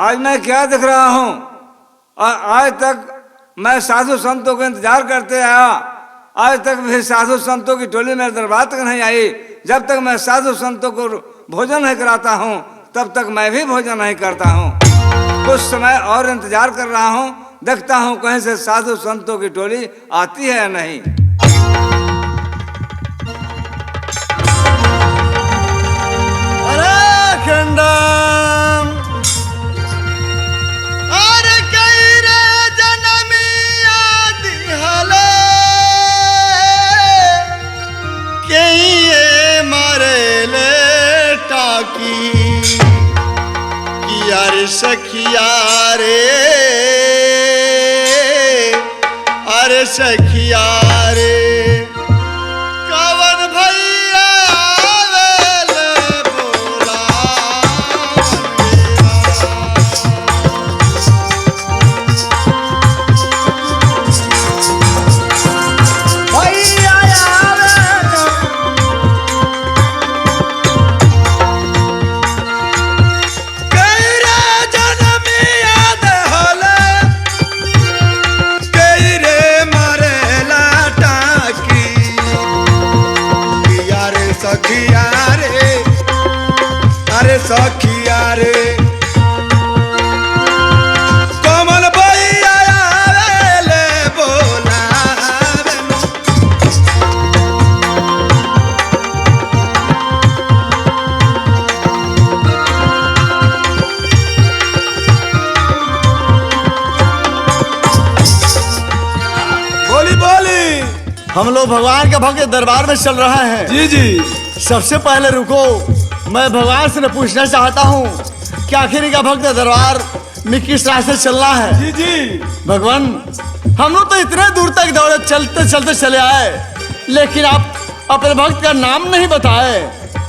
आज मैं क्या दिख रहा हूँ? और आज तक मैं साधु संतों का इंतजार करते आया, आज तक भी साधु संतों की टोली मेरे दरबार तक नहीं आई। जब तक मैं साधु संतों को भोजन नहीं कराता हूँ तब तक मैं भी भोजन नहीं करता हूँ। कुछ समय और इंतजार कर रहा हूँ, देखता हूँ कहीं से साधु संतों की टोली आती है या नहीं। सखिया रे, अरे सखिया रे, कवन भैया बोला सखिया रे, कमल भैया आवेले बोलावे। बोली बोली, हम लोग भगवान के भक्त दरबार में चल रहे हैं। जी जी। सबसे पहले रुको, मैं भगवान से पूछना चाहता हूँ कि आखिर इनका भक्त दरबार में किस रास्ते चलना है। जी जी। भगवान, हम लोग तो इतने दूर तक दौड़े, चलते चलते चले आए, लेकिन आप अपने भक्त का नाम नहीं बताए।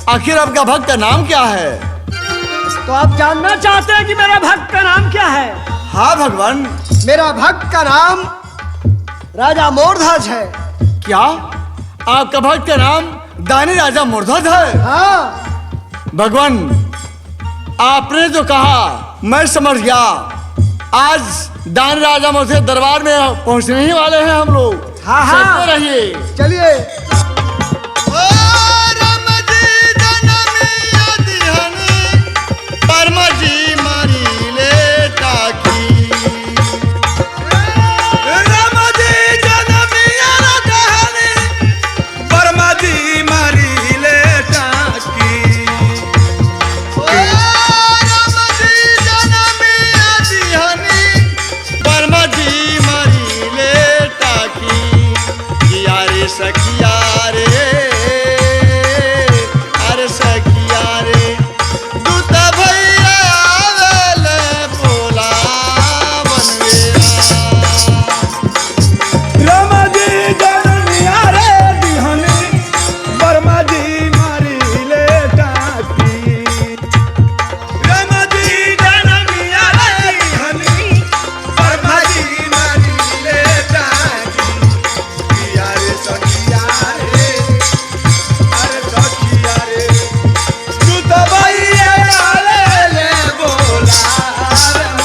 आखिर आपका भक्त का नाम क्या है? तो आप जानना चाहते हैं कि मेरा भक्त का नाम क्या है? हाँ भगवान। मेरा भक्त का नाम राजा मोरध्वज है। क्या आपका भक्त का नाम दानी राजा मोरध्वज है? हाँ भगवान, आपने जो कहा मैं समझ गया। आज दानी राजा मोरध्वज दरबार में पहुंचने ही वाले हैं हम लोग। हाँ हाँ, चलते रहिए। चलिए। सखिया रे, अरे सखिया रे, दूत भैया आवेले बोलावन रामा जी जनमिया रे दिहनी, बर्मा जी मारी ले टाकी। रामा जी जनमिया रे दिहनी, बर्मा जी मारी ले टाकी। यारे सखिया रे, अरे सखिया रे, दूत भैया आवेले बोलावन।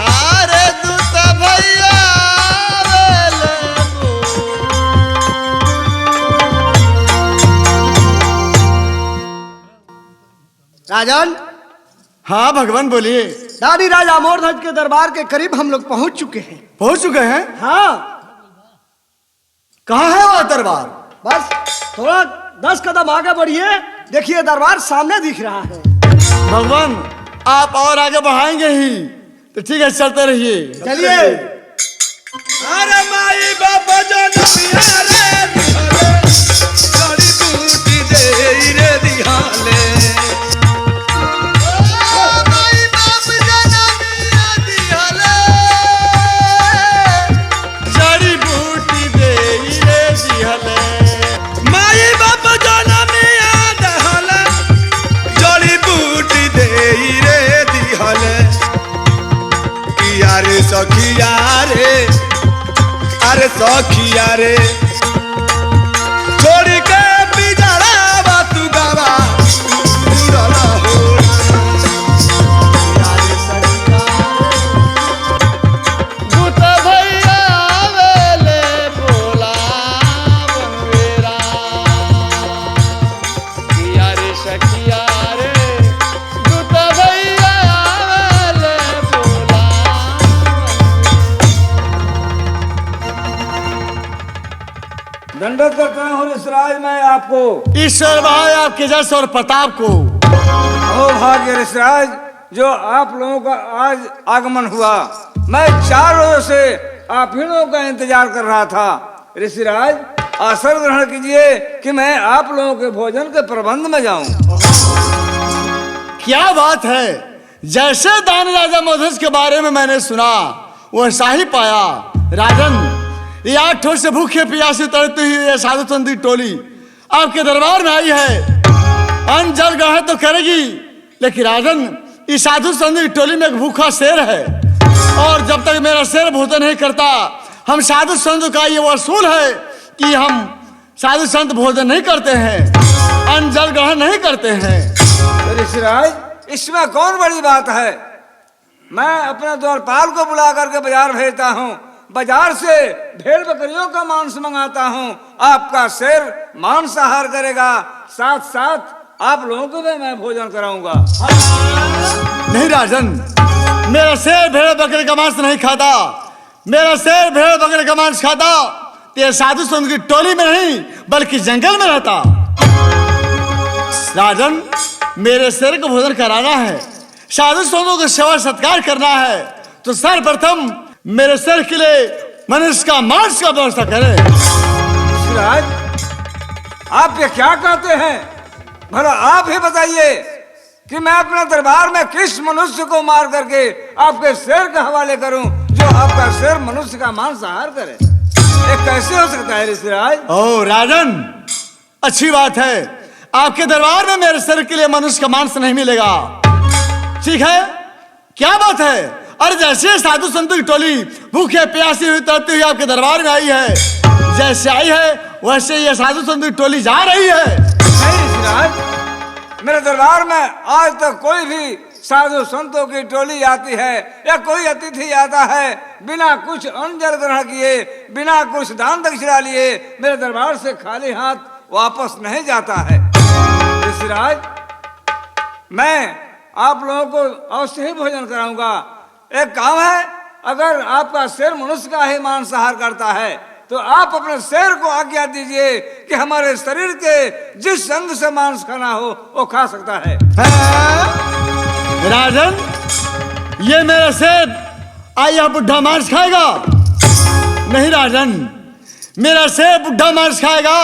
अरे दूत भैया आवेले राजन, हाँ भगवान बोलिए। दानी राजा मोरध्वज के दरबार के करीब हम लोग पहुंच चुके हैं। पहुंच चुके हैं? हाँ, कहाँ है वह दरबार? बस थोड़ा 10 कदम आगे बढ़िए, देखिए दरबार सामने दिख रहा है। भगवान, आप और आगे बढ़ाएंगे ही तो ठीक है, चलते रहिए। चलिए। अरे माई बाबा जनमिया रे दिहाले, जड़ी बूटी दे रे दिहाले। माई बाप जनमिया दिहले, जड़ी बूटी दे रे दिहले। माई बाबा जनमिया दहले, जड़ी बूटी दे रे दिहाले। यारे सखिया रे, अरे सखिया रे, छोड़ के पिजड़ा तू गावा दंडवत करता हूँ ऋषिराज मैं आपको। ईश्वर भाई आपके जस और प्रताप को। ओ भाग्य ऋषिराज, जो आप लोगों का आज आगमन हुआ, मैं 4 रोज से आप ही लोगों का इंतजार कर रहा था। ऋषिराज, आसन ग्रहण कीजिए कि मैं आप लोगों के भोजन के प्रबंध में जाऊं। क्या बात है, जैसे दान राजा मधुस के बारे में मैंने सुना वैसा ही पाया। राजन, ये 8 ठोर से भूखे प्यासे तड़पती हुई ये साधु संत की टोली आपके दरबार में आई है। अन्न जल ग्रहण तो करेगी, लेकिन राजन, इस साधु संत की टोली में एक भूखा शेर है, और जब तक मेरा शेर भोजन नहीं करता, हम साधु संत का ये वसूल है कि हम साधु संत भोजन नहीं करते हैं, अन्न जल ग्रहण नहीं करते हैं। ऋषिराज, इसमें कौन बड़ी बात है? मैं अपने द्वारपाल को बुला करके बाजार भेजता हूँ, बाजार से भेड़ बकरियों का मांस मंगाता हूँ, आपका शेर मांसाहार करेगा, साथ साथ आप लोगों को भी मैं भोजन कराऊंगा। नहीं राजन, मेरा शेर भेड़ बकरे का मांस नहीं खाता। मेरा शेर भेड़ बकरे का मांस खाता तो ये साधु संत की टोली में नहीं बल्कि जंगल में रहता। राजन, मेरे शेर को भोजन कराना है, साधु संतों का सेवा सत्कार करना है, तो सर्वप्रथम मेरे शेर के लिए मनुष्य का मांस का व्यवस्था करें। ऋषिराज, आप ये क्या कहते हैं? भला आप ही बताइए कि मैं अपने दरबार में किस मनुष्य को मार करके आपके शेर के हवाले करूं, जो आपका शेर मनुष्य का मांसाहार करे? ये कैसे हो सकता है ऋषिराज? ओ राजन, अच्छी बात है, आपके दरबार में मेरे शेर के लिए मनुष्य का मांस नहीं मिलेगा। ठीक है, क्या बात है? और जैसे साधु संतों की टोली भूखे प्यासी हुई तड़पती हुई आपके दरबार में आई है, जैसे आई है वैसे ये साधु संतों की टोली जा रही है। नहीं ऋषिराज, मेरे दरबार में आज तक कोई भी साधु संतों की टोली आती है या कोई अतिथि आता है, बिना कुछ अन्न जल ग्रहण किए, बिना कुछ दान दक्षिणा लिए मेरे दरबार से खाली हाथ वापस नहीं जाता है। ऋषिराज, मैं आप लोगों को अवश्य ही भोजन कराऊंगा। एक काम है, अगर आपका शेर मनुष्य का ही मांसाहार करता है तो आप अपने शेर को आज्ञा दीजिए कि हमारे शरीर के जिस अंग से मांस खाना हो वो खा सकता है। राजन, ये मेरा शेर आया बुढ़ा मांस खाएगा? नहीं राजन, मेरा शेर बुढ़ा मांस खाएगा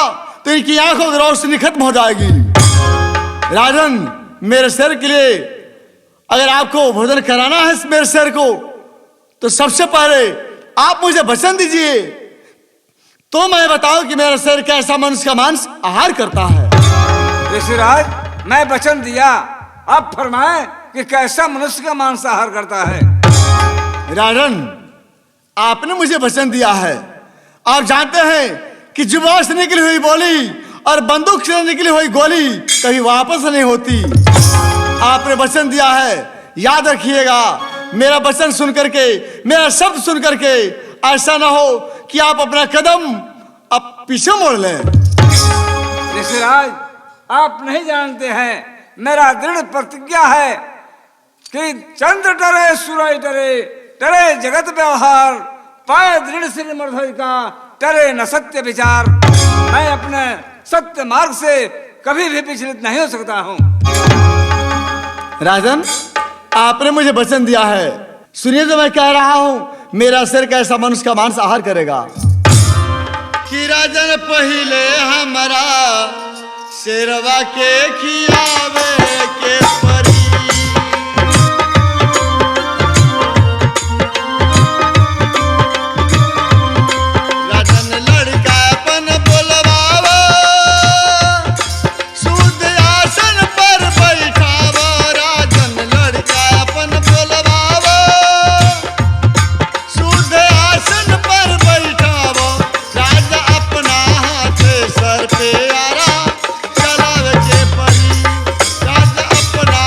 तो इनकी आंखों की रोशनी खत्म हो जाएगी। राजन, मेरे शेर के लिए अगर आपको भोजन कराना है मेरे शेर को, तो सबसे पहले आप मुझे वचन दीजिए, तो मैं बताऊं कि मेरा शेर कैसा मनुष्य का मांस आहार करता है। ऋषिराज, मैं वचन दिया, आप फरमाएं कि कैसा मनुष्य का मांस आहार करता है। राजन, आपने मुझे वचन दिया है, आप जानते हैं कि जुबान से निकली हुई बोली और बंदूक से निकली हुई गोली कभी वापस नहीं होती। आपने वचन दिया है, याद रखिएगा। मेरा वचन सुन करके, मेरा शब्द सुन करके ऐसा ना हो कि आप अपना कदम अब पीछे मोड़ लें। ऋषिराज, आप नहीं जानते हैं, मेरा दृढ़ प्रतिज्ञा है कि चंद्र डरे सूरज डरे, डरे जगत व्यवहार, पाए दृढ़ श्री मर्धज का, डरे न सत्य विचार। मैं अपने सत्य मार्ग से कभी भी विचलित नहीं हो सकता हूँ। राजन, आपने मुझे वचन दिया है, सुनिए जो मैं कह रहा हूं, मेरा शेर कैसा मनुष्य का मांस आहार करेगा। कि राजन पहिले हमारा शेरवा के खियावे के परी। राजन लड़का अपन बोलवावा, शुद्ध आसन पर बैठावा। राजन लड़का अपन बोलवावा, शुद्ध आसन पर बैठावा। राजा अपना हाथ सर पे आरा चलावे के परी। राजा अपना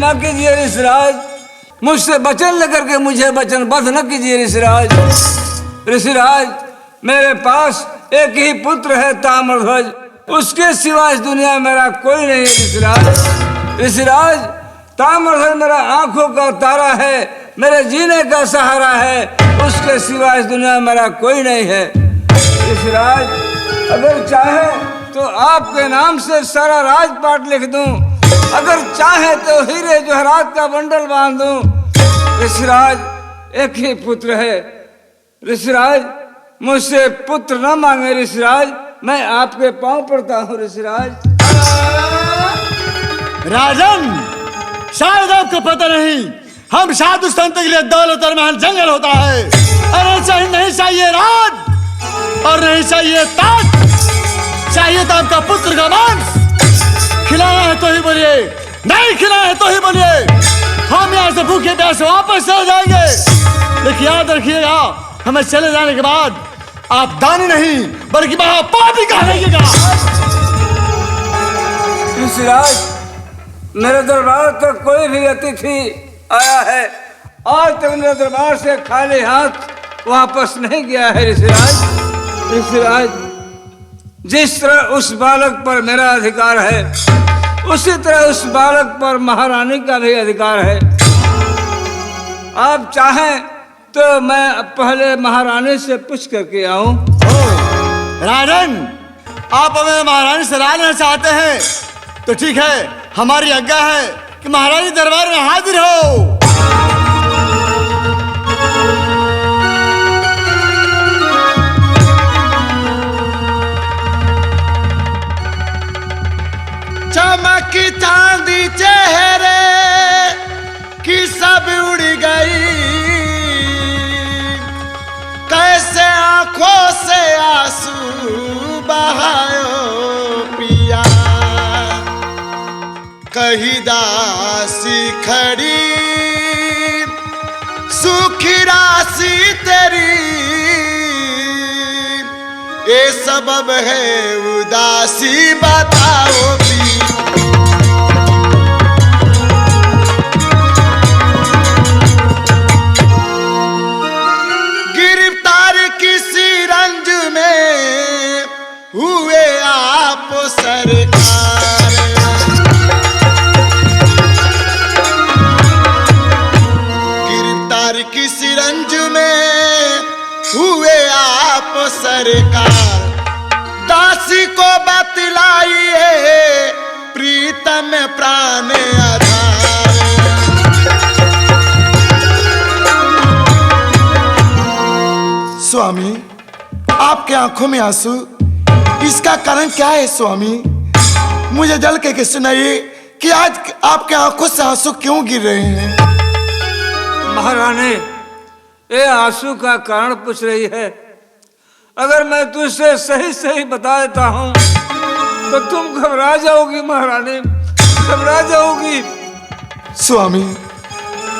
क्षमा कीजिए ऋषिराज, मुझसे वचन लेकर के मुझे वचनबद्ध न कीजिए ऋषिराज। ऋषिराज, मेरे पास एक ही पुत्र है ताम्रध्वज, उसके सिवा इस दुनिया में मेरा कोई नहीं है ऋषिराज। ऋषिराज, ताम्रध्वज मेरा आंखों का तारा है, मेरे जीने का सहारा है, उसके सिवा इस दुनिया में मेरा कोई नहीं है। ऋषिराज, अगर चाहे तो आपके नाम से सारा राजपाट लिख दूं, अगर चाहे तो हीरे जवाहरात का बंडल बांध दूं। ऋषिराज, एक ही पुत्र है ऋषिराज, मुझसे पुत्र न मांगे ऋषिराज, मैं आपके पांव पड़ता हूँ ऋषिराज। राजन, शायद आपको पता नहीं, हम साधु संत के लिए दौलत और महल जंगल होता है। अरे नहीं चाहिए राज और नहीं चाहिए ताज, चाहिए तो आपका पुत्र का मांस। खिलाना है तो ही बोलिए, नहीं खिलाना है तो ही बोलिए, हम यहाँ से भूखे प्यासे वापस चले जाएंगे। लेकिन याद रखिएगा, हमें चले जाने के बाद आप दानी नहीं बल्कि महापापी कहलाइएगा। ऋषिराज, मेरे दरबार तक कोई भी अतिथि आया है, आज तक मेरे दरबार से खाली हाथ वापस नहीं गया है ऋषिराज। ऋषिराज, जिस तरह उस बालक पर मेरा अधिकार है, उसी तरह उस बालक पर महारानी का भी अधिकार है। आप चाहें तो मैं पहले महारानी से पूछ करके आऊं। राजन, आप हमें महारानी से राय लेना चाहते हैं तो ठीक है, हमारी आज्ञा है कि महारानी दरबार में हाजिर हो। चमकी चांदी चेहरे की सब उड़ गई, कैसे आंखों से आंसू बहायो पिया, कही दासी खड़ी सुखी राशि तेरी, ये सबब है उदासी बताओ पिया। गिरफ्तार किसी रंज में हुए आप सरकार, गिरफ्तार किसी रंज में हुए आप सरकार, दासी को बतलाइए प्रीतम प्राण आधार। स्वामी, आपके आंखों में आंसू, इसका कारण क्या है स्वामी? मुझे जल के सुनाइए कि आज आपके आंखों से आंसू क्यों गिर रहे हैं? महारानी, ये आंसू का कारण पूछ रही है। अगर मैं तुझसे सही सही बता देता हूँ तो तुम घबरा जाओगी महारानी, घबरा जाओगी। स्वामी,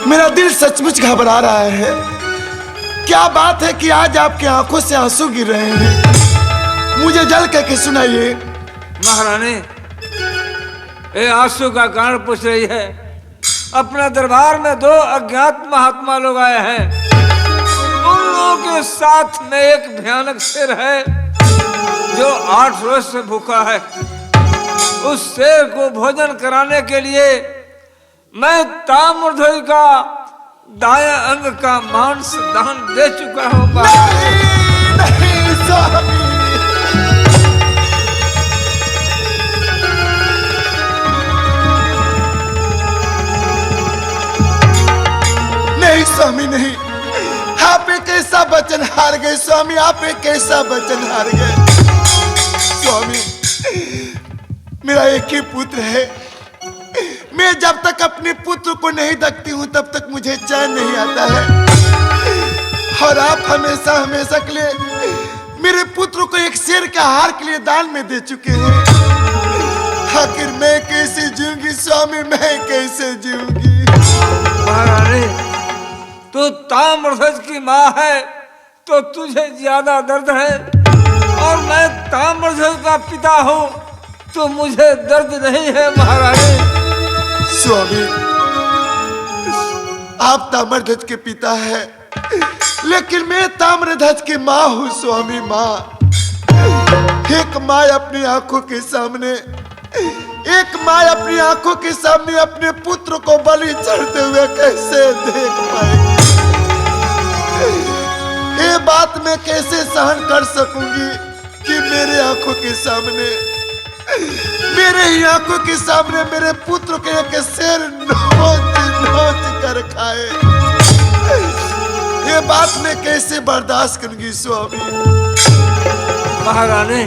मेरा दिल सचमुच घबरा रहा है। क्या बात है कि आज आपकी आंखों से आंसू गिर रहे हैं? मुझे जल के सुनाइए। महारानी, ये आंसू का कारण पूछ रही है। अपने दरबार में 2 अज्ञात महात्मा लोग आए हैं, उन लोगों के साथ में एक भयानक शेर है जो 8 रोज से भूखा है। उस शेर को भोजन कराने के लिए मैं ताम्रध्वज का दाया अंग का मांस दान दे चुका हूँ। नहीं स्वामी, नहीं स्वामी नहीं, आप एक ऐसा वचन हार गए स्वामी, आप एक ऐसा वचन हार गए। स्वामी, मेरा एक ही पुत्र है, मैं जब तक अपने पुत्र को नहीं देखती हूँ तब तक मुझे चैन नहीं आता है। और आप हमेशा हमेशा के लिए मेरे पुत्र को एक शेर के हार के लिए दान में दे चुके हैं। आखिर मैं कैसे जीऊंगी स्वामी, मैं कैसे जीऊंगी? महारानी, तू ताम्रध्वज की माँ है तो तुझे ज्यादा दर्द है, और मैं ताम्रध्वज का पिता हूँ तो मुझे दर्द नहीं है। महारानी, स्वामी, आप ताम्रध्वज के पिता हैं, लेकिन मैं ताम्रध्वज की माँ हूँ स्वामी। माँ, एक माँ अपनी आंखों के सामने, एक माँ अपनी आंखों के सामने अपने पुत्र को बलि चढ़ते हुए कैसे देख पाएगी? ये बात मैं कैसे सहन कर सकूंगी कि मेरे आंखों के सामने, मेरे ही आंखों के सामने मेरे पुत्र के एक शेर नोच नोच कर खाए? ये बात मैं कैसे बर्दाश्त करूंगी स्वामी? महारानी,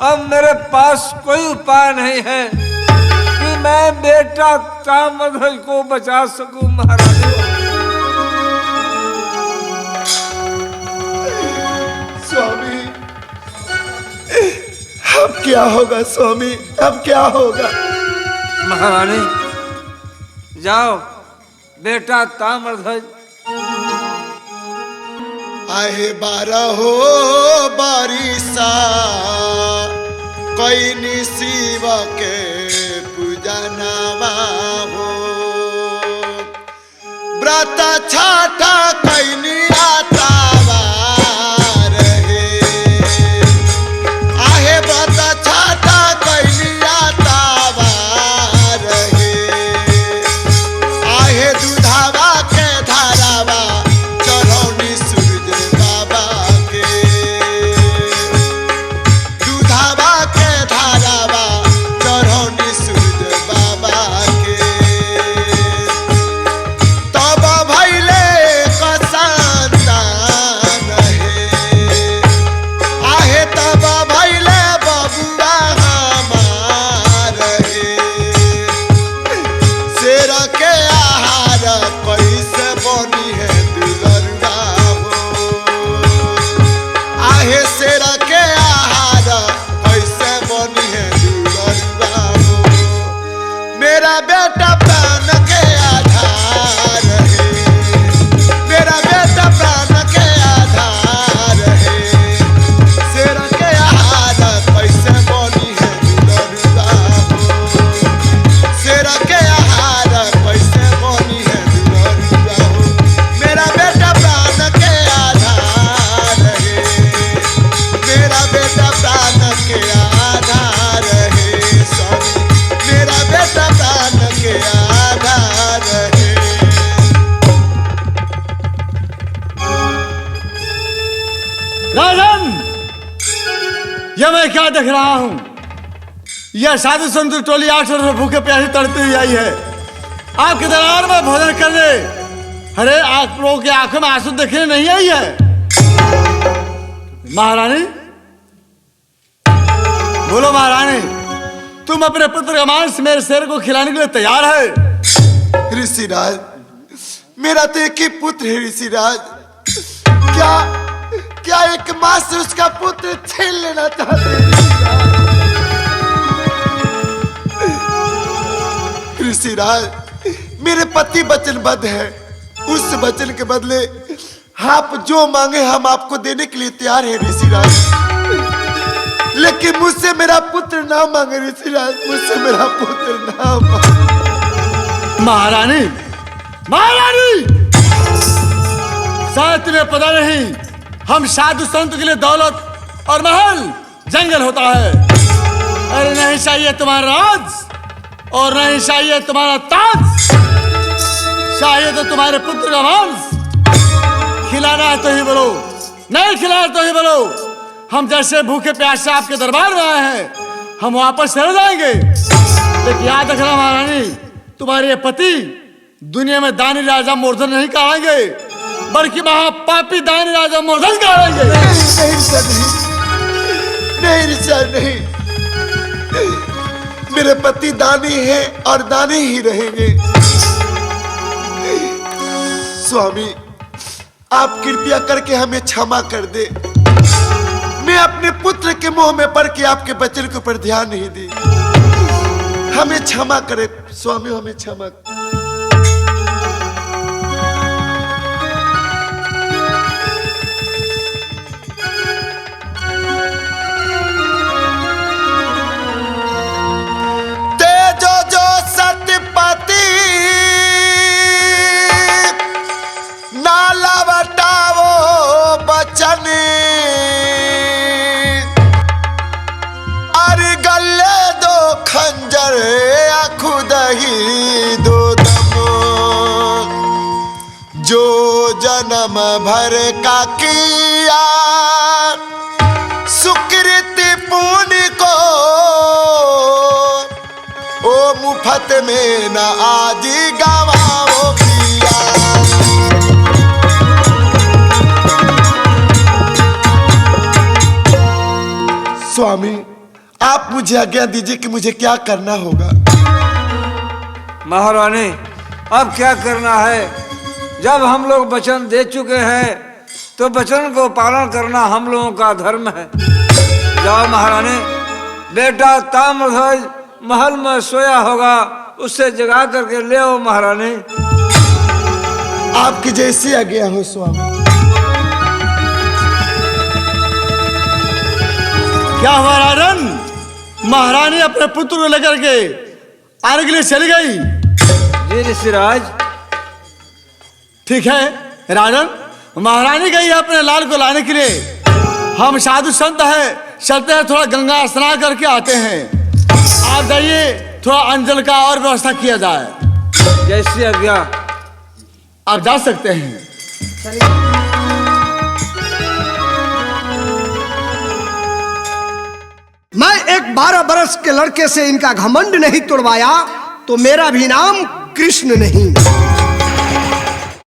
अब मेरे पास कोई उपाय नहीं है कि मैं बेटा ताम्रध्वज को बचा सकूं। महारानी, स्वामी, अब क्या होगा स्वामी, अब क्या होगा? महारानी, जाओ, बेटा ताम्रध्वज। आहे बारह हो बारिशा कोई निशिव के पूजनवा हो, व्रत छाठा कैनी आतावा रहे। आहे व्रत छाठा कैनी आतावा रहे। आहे दूधावा के धारावा चढ़ौनी सूरज बाबा के। दूधावा के धारावा चढ़ौनी सूरज बाबा के। तब भैले कसांतान है। आहे तब भैले बबुआ हमार है। शेर के आहार कैसे बनी है दुलरुआ हो। आहे शेर के आहार कैसे बनी है दुलरुआ हो। मेरा बेटा प्राण के आधार है। मेरा बेटा प्राण के आधार है। शेर के आहार कैसे बनी है दुलरुआ हो। शेर के आहार कैसे बनी है दुलरुआ हो। मेरा बेटा प्राण के आधार है। मेरा बेटा प्राण के आधार है स्वामी। मेरा बेटा प्राण के आधार है। राजन, ये मैं क्या देख रहा हूं? यह साधु संत टोली 8 वर्ष भूखे प्यासे तड़ती हुई आई है आपके दरबार में भोजन करने। अरे आप लोगों की आंखों में आंसू देखने नहीं आई है? महारानी, बोलो महारानी, तुम अपने पुत्र का मांस मेरे शेर को खिलाने के लिए तैयार है? ऋषिराज, मेरा तो एक ही पुत्र है ऋषिराज। क्या एक माँ से उसका पुत्र छीन लेना चाहते हैं ऋषिराज? मेरे पति वचनबद्ध है, उस वचन के बदले आप जो मांगे हम आपको देने के लिए तैयार हैं ऋषिराज। लेकिन मुझसे मेरा पुत्र ना मांगे ऋषिराज, मुझसे मेरा पुत्र ना मांगे। महारानी, महारानी, शायद तुम्हें पता नहीं, हम साधु संत के लिए दौलत और महल जंगल होता है। अरे नहीं चाहिए तुम्हारा राज और नहीं चाहिए तुम्हारा ताज, चाहिए तो तुम्हारे पुत्र का मांस। खिलाना है तो ही बोलो, नहीं खिलाना तो ही बोलो। हम जैसे भूखे प्यासे आपके दरबार में आए हैं, हम वापस चले जाएंगे। लेकिन याद रखना महारानी, तुम्हारे ये पति दुनिया में दानी राजा मूर्धन नहीं कहाएंगे, बल्कि महापापी दानी राजा मूर्धन कहाएंगे। नहीं सर, नहीं ऋषिराज, नहीं। मेरे पति दानी हैं और दानी ही रहेंगे। स्वामी, आप कृपया करके हमें क्षमा कर दे। मैं अपने पुत्र के मुंह में पड़ के आपके वचन के ऊपर ध्यान नहीं दी। हमें क्षमा करे स्वामी, हमें क्षमा। तेजो जो सतपति भर का किया सुकृति पुण्य को, ओ मुफ्त में न आज गवाओ पिया। स्वामी आप मुझे आज्ञा दीजिए कि मुझे क्या करना होगा। महारानी अब क्या करना है, जब हम लोग वचन दे चुके हैं तो वचन को पालन करना हम लोगों का धर्म है। जाओ महारानी, बेटा ताम्रध्वज महल में सोया होगा, उससे जगा करके ले आओ महारानी। आपकी जैसी आज्ञा हो स्वामी। क्या हुआ राजन? महारानी अपने पुत्र को लेकर के आने के लिए चली गई। जी ऋषिराज। ठीक है राजन, महारानी गई है अपने लाल को लाने के लिए। हम साधु संत है, चलते हैं थोड़ा गंगा स्नान करके आते हैं। आप जाइए, थोड़ा अंजल का और व्यवस्था किया जाए। जैसी आज्ञा। आप जा सकते हैं। मैं एक 12 बरस के लड़के से इनका घमंड नहीं तोड़वाया तो मेरा भी नाम कृष्ण नहीं।